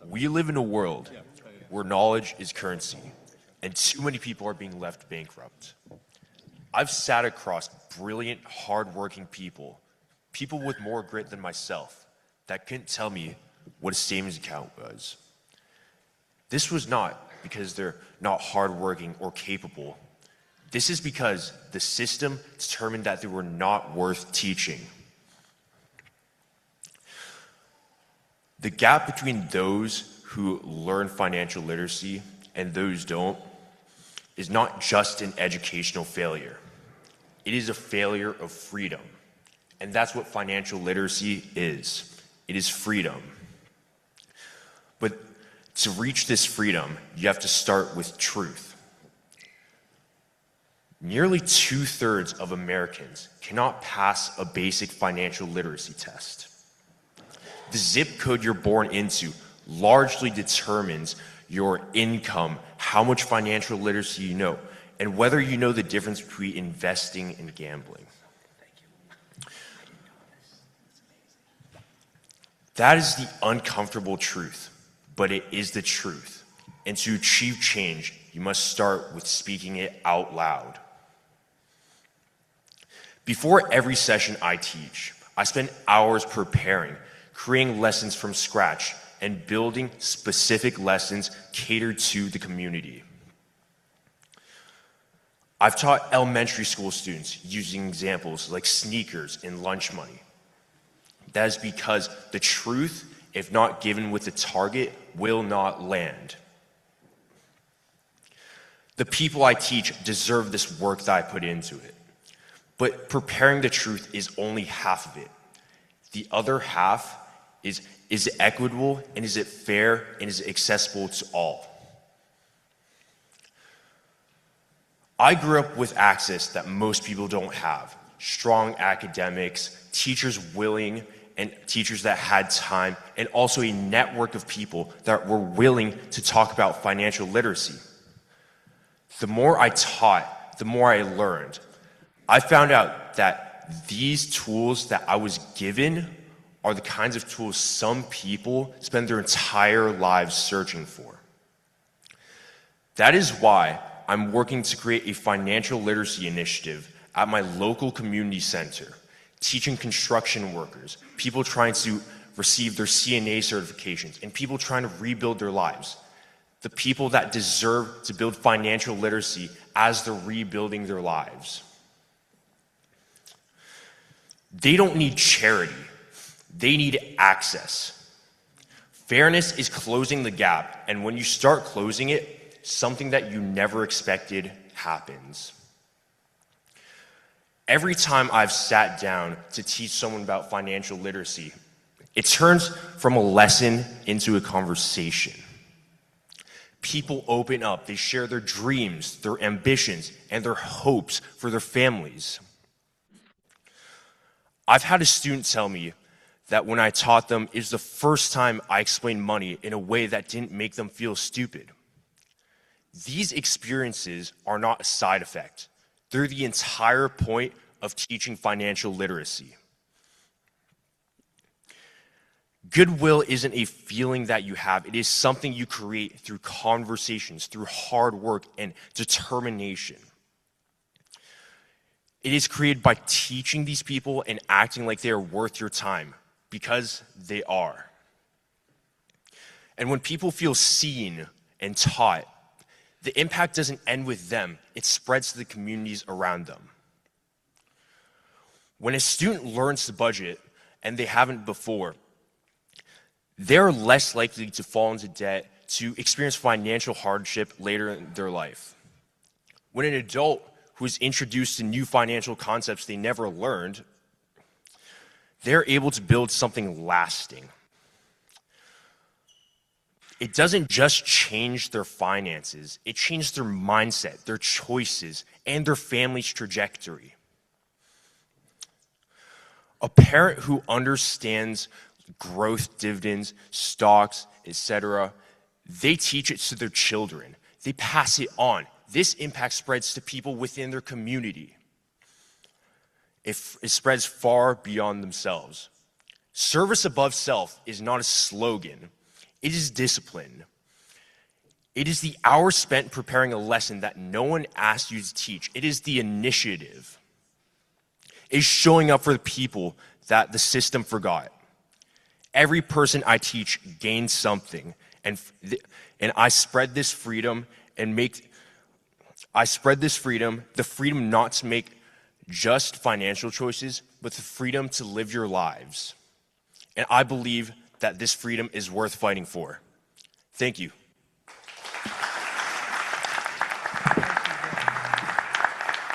We live in a world where knowledge is currency, and too many people are being left bankrupt. I've sat across brilliant, hardworking people with more grit than myself, that couldn't tell me what a savings account was. This was not because they're not hardworking or capable. This is because the system determined that they were not worth teaching. The gap between those who learn financial literacy and those don't is not just an educational failure. It is a failure of freedom. And that's what financial literacy is. It is freedom. But to reach this freedom, you have to start with truth. Nearly 2/3 of Americans cannot pass a basic financial literacy test. The zip code you're born into largely determines your income, how much financial literacy you know, and whether you know the difference between investing and gambling. That is the uncomfortable truth, but it is the truth. And to achieve change, you must start with speaking it out loud. Before every session I teach, I spend hours preparing, creating lessons from scratch, and building specific lessons catered to the community. I've taught elementary school students using examples like sneakers and lunch money. That is because the truth, if not given with a target, will not land. The people I teach deserve this work that I put into it. But preparing the truth is only half of it. The other half is it equitable, and is it fair, and is it accessible to all? I grew up with access that most people don't have. Strong academics, teachers willing, and teachers that had time, and also a network of people that were willing to talk about financial literacy. The more I taught, the more I learned. I found out that these tools that I was given are the kinds of tools some people spend their entire lives searching for. That is why I'm working to create a financial literacy initiative at my local community center, teaching construction workers, people trying to receive their CNA certifications, and people trying to rebuild their lives. The people that deserve to build financial literacy as they're rebuilding their lives. They don't need charity. They need access. Fairness is closing the gap, and when you start closing it, something that you never expected happens. Every time I've sat down to teach someone about financial literacy, it turns from a lesson into a conversation. People open up, they share their dreams, their ambitions, and their hopes for their families. I've had a student tell me that when I taught them, it was the first time I explained money in a way that didn't make them feel stupid. These experiences are not a side effect. They're the entire point of teaching financial literacy. Goodwill isn't a feeling that you have. It is something you create through conversations, through hard work and determination. It is created by teaching these people and acting like they are worth your time, because they are. And when people feel seen and taught, the impact doesn't end with them. It spreads to the communities around them. When a student learns to budget, and they haven't before, they're less likely to fall into debt, to experience financial hardship later in their life. When an adult who is introduced to new financial concepts they never learned, they're able to build something lasting. It doesn't just change their finances, it changes their mindset, their choices, and their family's trajectory. A parent who understands growth, dividends, stocks, etc., they teach it to their children. They pass it on. This impact spreads to people within their community. It spreads far beyond themselves. Service above self is not a slogan. It is discipline. It is the hours spent preparing a lesson that no one asked you to teach. It is the initiative. It is showing up for the people that the system forgot. Every person I teach gains something, and I spread this freedom the freedom not to make just financial choices, but the freedom to live your lives. And I believe that this freedom is worth fighting for. Thank you.